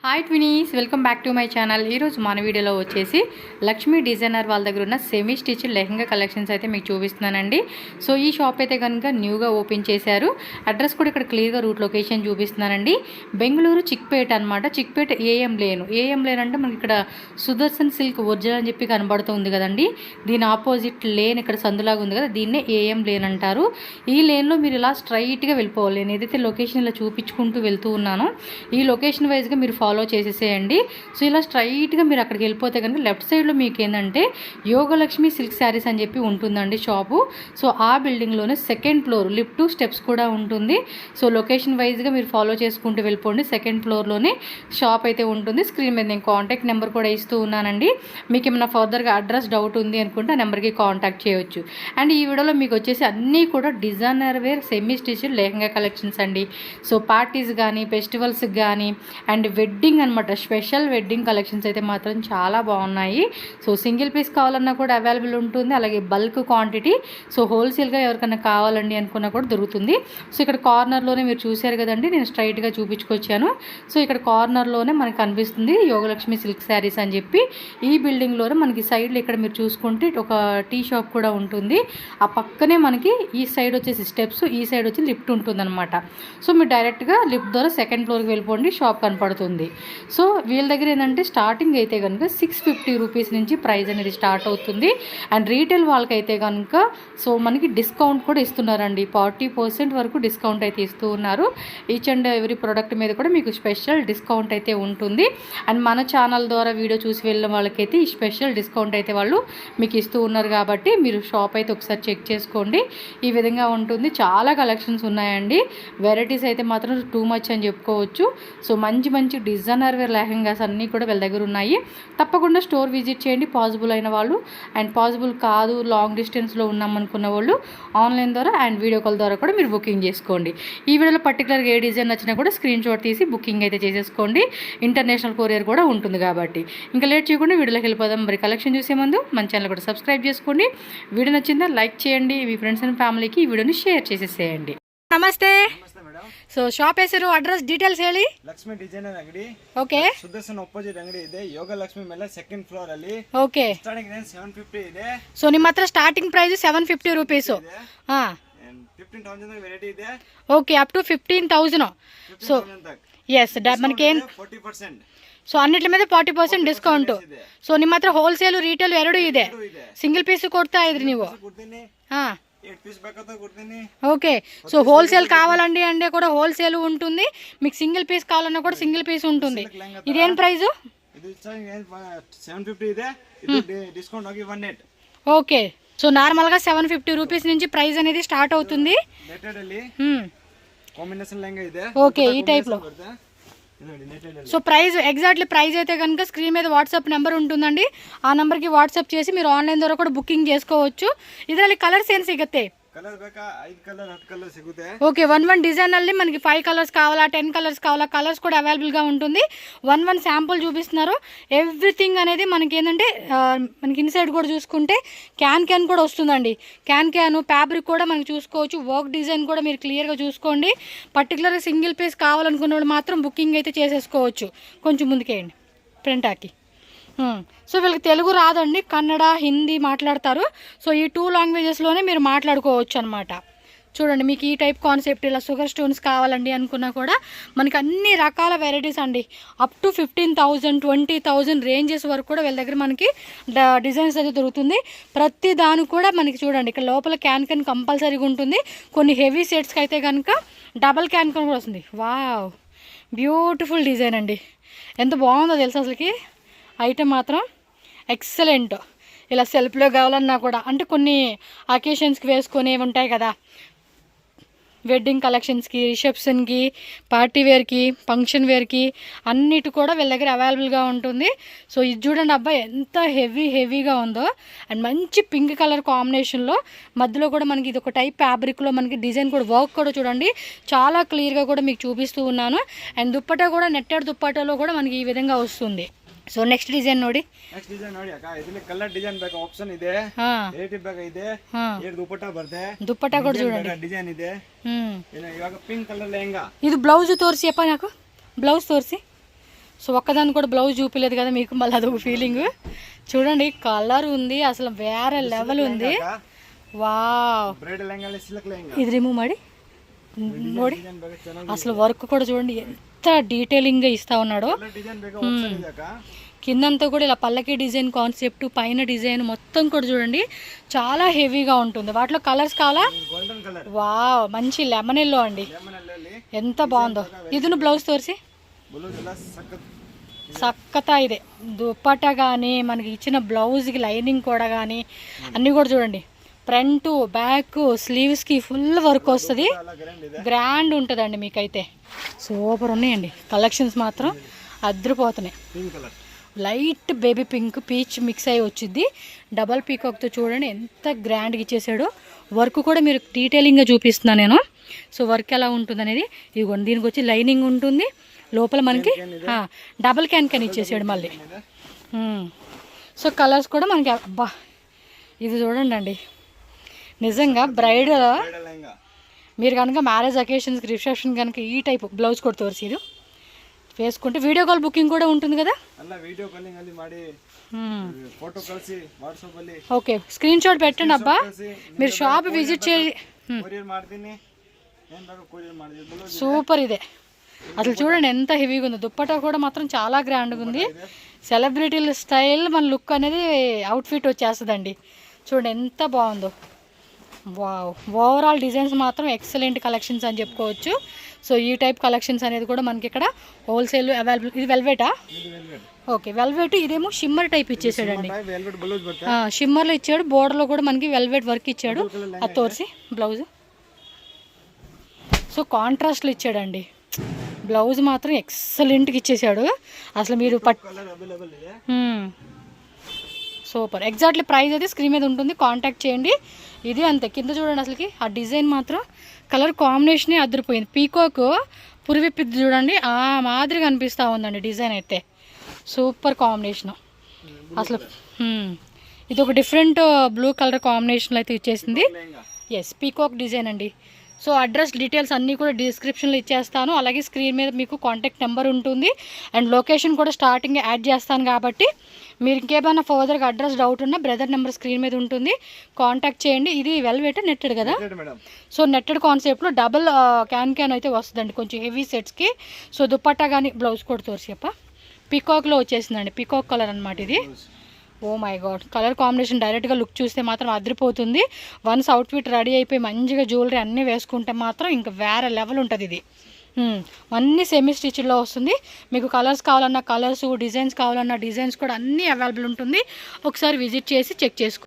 Hi twinnies, welcome back to my channel. ఈరోజు మన వీడియోలో వచ్చేసి లక్ష్మీ డిజైనర్ వాళ్ళ దగ్గర ఉన్న సెమీ స్టిచ్ లెహంగా కలెక్షన్స్ అయితే మీకు చూపిస్తున్నానండి. సో ఈ షాప్ అయితే కనుక న్యూగా ఓపెన్ చేశారు. అడ్రస్ కూడా ఇక్కడ క్లియర్గా రూట్ లొకేషన్ చూపిస్తున్నానండి. బెంగళూరు చిక్పేట అనమాట. చిక్పేట ఏఎం లేన్ అంటే మనకి ఇక్కడ సుదర్శన్ సిల్క్ ఒరిజినల్ అని చెప్పి కనబడుతుంది కదండి. దీని ఆపోజిట్ లేన్ ఇక్కడ సందులాగా ఉంది కదా, దీన్నే ఏఎం లేన్ అంటారు. ఈ లేన్లో మీరు ఇలా స్ట్రైట్గా వెళ్ళిపోవాలి. నేను ఏదైతే లొకేషన్ ఇలా చూపించుకుంటూ వెళ్తూ ఉన్నానో ఈ లొకేషన్ వైజ్గా మీరు ఫాలో చేసేసేయండి. సో ఇలా స్ట్రైట్గా మీరు అక్కడికి వెళ్ళిపోతే కనుక లెఫ్ట్ సైడ్లో మీకు ఏంటంటే యోగలక్ష్మి సిల్క్ శారీస్ అని చెప్పి ఉంటుందండి షాపు. సో ఆ బిల్డింగ్లోనే సెకండ్ ఫ్లోర్ లిఫ్ట్ 2 స్టెప్స్ కూడా ఉంటుంది. సో లొకేషన్ వైజ్గా మీరు ఫాలో చేసుకుంటూ వెళ్ళిపోండి. సెకండ్ ఫ్లోర్లోనే షాప్ అయితే ఉంటుంది. స్క్రీన్ మీద నేను కాంటాక్ట్ నెంబర్ కూడా ఇస్తూ ఉన్నానండి. మీకు ఏమైనా ఫర్దర్గా అడ్రస్ డౌట్ ఉంది అనుకుంటే ఆ నెంబర్కి కాంటాక్ట్ చేయొచ్చు. అండ్ ఈ వీడియోలో మీకు వచ్చేసి అన్నీ కూడా designer wear semi stitch lehenga collections అండి. సో పార్టీస్ కానీ ఫెస్టివల్స్కి కానీ అండ్ వెడ్డింగ్ అనమాట, స్పెషల్ వెడ్డింగ్ కలెక్షన్స్ అయితే మాత్రం చాలా బాగున్నాయి. సో సింగిల్ పీస్ కావాలన్నా కూడా అవైలబుల్ ఉంటుంది, అలాగే బల్క్ క్వాంటిటీ. సో హోల్సేల్గా ఎవరికైనా కావాలండి అనుకున్నా కూడా దొరుకుతుంది. సో ఇక్కడ కార్నర్లోనే మీరు చూశారు కదండి, నేను స్ట్రైట్గా చూపించుకొచ్చాను. సో ఇక్కడ కార్నర్లోనే మనకి కనిపిస్తుంది యోగలక్ష్మి సిల్క్ శారీస్ అని చెప్పి. ఈ బిల్డింగ్లోనే మనకి సైడ్లో ఇక్కడ మీరు చూసుకుంటే ఒక టీ షాప్ కూడా ఉంటుంది. ఆ పక్కనే మనకి ఈ సైడ్ వచ్చేసి స్టెప్స్, ఈ సైడ్ వచ్చి లిఫ్ట్ ఉంటుందన్నమాట. సో మీరు డైరెక్ట్గా లిఫ్ట్ ద్వారా సెకండ్ ఫ్లోర్కి వెళ్ళిపోండి, షాప్ కనపడుతుంది. సో వీళ్ళ దగ్గర ఏంటంటే స్టార్టింగ్ అయితే కనుక 650 రూపీస్ నుంచి ప్రైస్ అనేది స్టార్ట్ అవుతుంది. అండ్ రీటైల్ వాళ్ళకైతే కనుక సో మనకి డిస్కౌంట్ కూడా ఇస్తున్నారండి. 40% వరకు డిస్కౌంట్ అయితే ఇస్తూ ఉన్నారు. ఈచ్ అండ్ ఎవ్రీ ప్రోడక్ట్ మీద కూడా మీకు స్పెషల్ డిస్కౌంట్ అయితే ఉంటుంది. అండ్ మన ఛానల్ ద్వారా వీడియో చూసి వెళ్ళిన వాళ్ళకైతే ఈ స్పెషల్ డిస్కౌంట్ అయితే వాళ్ళు మీకు ఇస్తూ ఉన్నారు. కాబట్టి మీరు షాప్ అయితే ఒకసారి చెక్ చేసుకోండి. ఈ విధంగా ఉంటుంది. చాలా కలెక్షన్స్ ఉన్నాయండి. వెరైటీస్ అయితే మాత్రం టూ మచ్ అని చెప్పుకోవచ్చు. సో మంచి మంచి డిజైనర్ వేర్ లెహంగాస్ అన్నీ కూడా వీళ్ళ దగ్గర ఉన్నాయి. తప్పకుండా స్టోర్ విజిట్ చేయండి పాసిబుల్ అయిన వాళ్ళు. అండ్ పాసిబుల్ కాదు, లాంగ్ డిస్టెన్స్లో ఉన్నామనుకున్న వాళ్ళు ఆన్లైన్ ద్వారా అండ్ వీడియో కాల్ ద్వారా కూడా మీరు బుకింగ్ చేసుకోండి. ఈ వీడియోలో పర్టికులర్గా ఏ డిజైన్ నచ్చినా కూడా స్క్రీన్ షాట్ తీసి బుకింగ్ అయితే చేసేసుకోండి. ఇంటర్నేషనల్ కొరియర్ కూడా ఉంటుంది కాబట్టి. ఇంకా లేట్ చేయకుండా వీడియోలోకి వెళ్ళిపోదాం. మరి కలెక్షన్ చూసే ముందు మన ఛానల్ కూడా సబ్స్క్రైబ్ చేసుకోండి. వీడియో నచ్చిందా లైక్ చేయండి. మీ ఫ్రెండ్స్ అండ్ ఫ్యామిలీకి ఈ వీడియోని షేర్ చేసేసేయండి. ನಮಸ್ತೆ. ಸೊ ಶಾಪ್ ಹೆಸರು, ಅಡ್ರೆಸ್, ಡೀಟೇಲ್ಸ್ ಹೇಳಿ. ಲಕ್ಷ್ಮಿ ಡಿಸೈನರ್ ಅಂಗಡಿ. ಓಕೆ. ಸುದರ್ಶನ್ ಅಪೋಸಿಟ್ ಅಂಗಡಿ ಇದೆ. ಯೋಗ ಲಕ್ಷ್ಮಿ ಮೇಲೆ ಸೆಕೆಂಡ್ ಫ್ಲೋರ್ ಅಲ್ಲಿ. ಓಕೆ. ಸ್ಟಾರ್ಟಿಂಗ್ ರೇಂಜ್ 750 ಇದೆ. ಸೊ ನಿಮ್ಮ ಹತ್ರ ಸ್ಟಾರ್ಟಿಂಗ್ ಪ್ರೈಸ್ 750 ರೂಪೀಸ್. ಹಾ. 15,000 ವೆರೈಟಿ ಇದೆ. Okay, up to 15,000. So yes మనకి 40%. ಸೊ ಅನ್ನಿಟ್ల మీద 40% ಡಿಸ್ಕೌಂಟ್. ಸೊ ನಿಮ್ಮ ಹತ್ರ ಹೋಲ್ಸೇಲ್ ರಿಟೇಲ್ ಎರಡೂ ಇದೆ. ಸಿಂಗಲ್ ಪೀಸ್ ಕೊಡ್ತಾ ಇದ್ರಿ ನೀವು. ಹಾ. ఓకే. సో హోల్సేల్ కావాలండి అంటే కూడా హోల్సేల్ ఉంటుంది. మీకు సింగిల్ పీస్ కావాలన్నా కూడా సింగిల్ పీస్ ఉంటుంది. ఇదేం ప్రైస్? ఓకే. సో నార్మల్గా 750 రూపీస్ నుంచి ప్రైస్ అనేది స్టార్ట్ అవుతుంది. ఓకే, ఈ టైప్లో. సో ప్రైస్ ఎగ్జాక్ట్లీ ప్రైస్ అయితే కనుక స్క్రీన్ మీద వాట్సాప్ నెంబర్ ఉంటుందండి. ఆ నెంబర్కి వాట్సాప్ చేసి మీరు ఆన్లైన్ ద్వారా కూడా బుకింಗ್ చేసుకోవచ్చు. ಇದರಲ್ಲಿ ಕಲರ್ಸ್ ಏನು ಸಿಗುತ್ತೆ? ఓకే, 1 డిజైన్ ಅಲ್ಲಿ మనకి 5 కలర్స్ కావాలా, 10 కలర్స్ కావాలా, కలర్స్ కూడా అవైలబుల్గా ఉంటుంది. 1 శాంపుల్ చూపిస్తున్నారు. ఎవ్రీథింగ్ అనేది మనకి ఏంటంటే మనకి ఇన్సైడ్ కూడా చూసుకుంటే క్యాన్ కూడా వస్తుందండి. క్యాన్ ఫ్యాబ్రిక్ కూడా మనకి చూసుకోవచ్చు. వర్క్ డిజైన్ కూడా మీరు క్లియర్గా చూసుకోండి. పర్టికులర్గా సింగిల్ పీస్ కావాలనుకున్న వాళ్ళు మాత్రం బుకింగ్ అయితే చేసేసుకోవచ్చు. కొంచెం ముందుకేయండి ఫ్రంటాకి. సో వీళ్ళకి తెలుగు రాదండి, కన్నడ, హిందీ మాట్లాడతారు. సో ఈ 2 లాంగ్వేజెస్లోనే మీరు మాట్లాడుకోవచ్చు అనమాట. చూడండి, మీకు ఈ టైప్ కాన్సెప్ట్ ఇలా షుగర్ స్టోన్స్ కావాలండి అనుకున్నా కూడా మనకి అన్ని రకాల వెరైటీస్ అండి. అప్ టు 15,000, 20,000 రేంజెస్ వరకు కూడా వీళ్ళ దగ్గర మనకి డిజైన్స్ అయితే దొరుకుతుంది. ప్రతి దానికి కూడా మనకి చూడండి ఇక్కడ లోపల క్యాన్ కంపల్సరీగా ఉంటుంది. కొన్ని హెవీ సెట్స్కి అయితే కనుక డబల్ క్యాన్ కూడా వస్తుంది. వావ్, బ్యూటిఫుల్ డిజైన్ అండి. ఎంత బాగుందో తెలుసు అసలుకి. ఐటమ్ మాత్రం ఎక్సలెంట్. ఇలా సెల్ఫ్లో కావాలన్నా కూడా అంటే కొన్ని అకేషన్స్కి వేసుకునేవి ఉంటాయి కదా, వెడ్డింగ్ కలెక్షన్స్కి, రిసెప్షన్కి, పార్టీ వేర్కి, ఫంక్షన్ వేర్కి అన్నిటి కూడా వీళ్ళ దగ్గర అవైలబుల్గా ఉంటుంది. సో ఇది చూడండి అబ్బాయి ఎంత హెవీగా ఉందో. అండ్ మంచి పింక్ కలర్ కాంబినేషన్లో మధ్యలో కూడా మనకి ఇది ఒక టైప్ ఫ్యాబ్రిక్లో మనకి డిజైన్ కూడా వర్క్ కూడా చూడండి చాలా క్లియర్గా కూడా మీకు చూపిస్తూ ఉన్నాను. అండ్ దుప్పటా కూడా నెట్టెడ్ దుప్పటాలో కూడా మనకి ఈ విధంగా వస్తుంది. ಸೊ ನೆಕ್ಸ್ಟ್ ಡಿಸೈನ್ ನೋಡಿ. ನೆಕ್ಸ್ಟ್ ಡಿಸೈನ್ ನೋಡಿ ಅಕ್ಕ, ಇದರಲ್ಲಿ ಕಲರ್ ಡಿಸೈನ್ ಬೇಕು ಆಪ್ಷನ್ ಇದೆ. ವೆರೈಟಿ ಬೇಕು ಇದೆ. ಎರಡು ದುಪಟ್ಟಾ ಬರುತ್ತೆ. ದುಪಟ್ಟಾ ಕೂಡ చూడండి ಡಿಸೈನ್ ಇದೆ. ಇವಾಗ ಪಿಂಕ್ ಕಲರ್ ಲೆಹಂಗಾ. ಇದು ಬ್ಲೌಸ್ ತೋರಿಸಿ ಅಪ್ಪ, నాకు ಬ್ಲೌಸ್ ತೋರಿಸಿ. సో ఒక్కదాన్ని కూడా బ్లౌజ్ చూపించలేదు కదా మీకు, మళ్ళీ అదొక ఫీలింగ్. చూడండి కలర్ ఉంది అసలు వేరే లెవెల్ ఉంది. వావ్, ఇది రిమూవ్ ಮಾಡಿ ನೋಡಿ అసలు వర్క్ కూడా చూడండి ఎంత డీటెయిలింగ్గా ఇస్తా ఉన్నాడో. కిందంతా కూడా ఇలా పల్లకి డిజైన్ కాన్సెప్ట్, పైన డిజైన్ మొత్తం కూడా చూడండి చాలా హెవీగా ఉంటుంది. వాటిలో కలర్స్ కావాలా? వావ్, మంచి లెమన్ ఎల్లో అండి, ఎంత బాగుందో. ఇది బ్లౌజ్ తోరిసి సక్కతా ఇదే దుప్పట కానీ మనకి ఇచ్చిన బ్లౌజ్కి లైనింగ్ కూడా కానీ అన్నీ కూడా చూడండి ఫ్రంట్ బ్యాక్ స్లీవ్స్కి ఫుల్ వర్క్ వస్తుంది, గ్రాండ్ ఉంటుందండి మీకైతే. సూపర్ ఉన్నాయండి కలెక్షన్స్ మాత్రం అద్రిపోతున్నాయి. Light baby pink peach mix అయ్యి వచ్చింది, డబల్ పీకాక్తో చూడండి ఎంత గ్రాండ్గా ఇచ్చేసాడు. వర్క్ కూడా మీరు డీటెయిలింగ్గా చూపిస్తున్నాను నేను. సో వర్క్ ఎలా ఉంటుంది అనేది ఇదిగోండి, దీనికి వచ్చి లైనింగ్ ఉంటుంది, లోపల మనకి డబల్ క్యాన్ ఇచ్చేసాడు మళ్ళీ. సో కలర్స్ కూడా మనకి అబ్బా ఇది చూడండి అండి, నిజంగా బ్రైడ్ మీరు కనుక మ్యారేజ్ అకేషన్స్కి రిసెప్షన్ కనుక ఈ టైప్ బ్లౌజ్ కూడా తోరిసిరు వేసుకుంటే వీడియో కాల్ బుకింగ్ కూడా ఉంటుంది కదా. ఓకే, స్క్రీన్ షాట్ పెట్టండి అబ్బా, మీరు షాప్ విజిట్ చేసి. సూపర్ ఇదే అసలు చూడండి ఎంత హెవీగా ఉంది. దుప్పటా కూడా మాత్రం చాలా గ్రాండ్గా ఉంది. సెలబ్రిటీల స్టైల్ మన లుక్ అనేది అవుట్ఫిట్ వచ్చేస్తుందండి. చూడండి ఎంత బాగుందో. వావ్, ఓవరాల్ డిజైన్స్ మాత్రం ఎక్సలెంట్ కలెక్షన్స్ అని చెప్పుకోవచ్చు. సో ఈ టైప్ కలెక్షన్స్ అనేది కూడా మనకి ఇక్కడ హోల్సేల్ అవైలబుల్. ఇది వెల్వెటా? Okay, velvet. ఇదేమో షిమ్మర్ టైప్ ఇచ్చేసాడండి, షిమ్మర్లో ఇచ్చాడు, బోర్డర్లో కూడా మనకి వెల్వెట్ వర్క్ ఇచ్చాడు. అది తోరిసి బ్లౌజ్. సో కాంట్రాస్ట్లో ఇచ్చాడండి, బ్లౌజ్ మాత్రం ఎక్సలెంట్గా ఇచ్చేసాడు అసలు. మీరు సూపర్. ఎగ్జాక్ట్లీ ప్రైస్ అయితే స్క్రీన్ మీద ఉంటుంది, కాంటాక్ట్ చేయండి. ఇది అంతే, కింద చూడండి అసలుకి ఆ డిజైన్ మాత్రం కలర్ కాంబినేషనే అదిరిపోయింది. పీకాక్ పురివిప్పిద్ది చూడండి ఆ మాదిరిగా అనిపిస్తూ ఉందండి డిజైన్ అయితే. సూపర్ కాంబినేషను అసలు. ఇది ఒక డిఫరెంట్ బ్లూ కలర్ కాంబినేషన్లో అయితే ఇచ్చేసింది. ఎస్, పీకాక్ డిజైన్ అండి. సో అడ్రస్ డీటెయిల్స్ అన్నీ కూడా డిస్క్రిప్షన్లో ఇచ్చేస్తాను, అలాగే స్క్రీన్ మీద మీకు కాంటాక్ట్ నెంబర్ ఉంటుంది అండ్ లొకేషన్ కూడా స్టార్టింగ్ యాడ్ చేస్తాను. కాబట్టి మీరు ఇంకేమైనా ఫర్దర్గా అడ్రస్ డౌట్ ఉన్నా బ్రదర్ నెంబర్ స్క్రీన్ మీద ఉంటుంది, కాంటాక్ట్ చేయండి. ఇది వెల్వెట్ నెట్టెడ్ కదా. సో నెట్టెడ్ కాన్సెప్ట్లో డబుల్ క్యాన్ అయితే వస్తుందండి కొంచెం హెవీ సెట్స్కి. సో దుప్పట్టా కానీ బ్లౌజ్ కూడా తోరిసి చెప్ప పీకాక్లో వచ్చేసిందండి, పీకాక్ కలర్ అనమాట ఇది. Oh my God, colour combination డైరెక్ట్గా లుక్ చూస్తే మాత్రం అదిరిపోతుంది. వన్స్ అవుట్ఫిట్ రెడీ అయిపోయి మంచిగా జ్యువెలరీ అన్నీ వేసుకుంటే మాత్రం ఇంకా వేరే లెవెల్ ఉంటుంది ఇది. అన్నీ సెమీ స్టిచ్లో వస్తుంది. మీకు కలర్స్ కావాలన్నా కలర్స్, డిజైన్స్ కావాలన్నా డిజైన్స్ కూడా అన్నీ అవైలబుల్ ఉంటుంది. ఒకసారి విజిట్ చేసి చెక్ చేసుకో.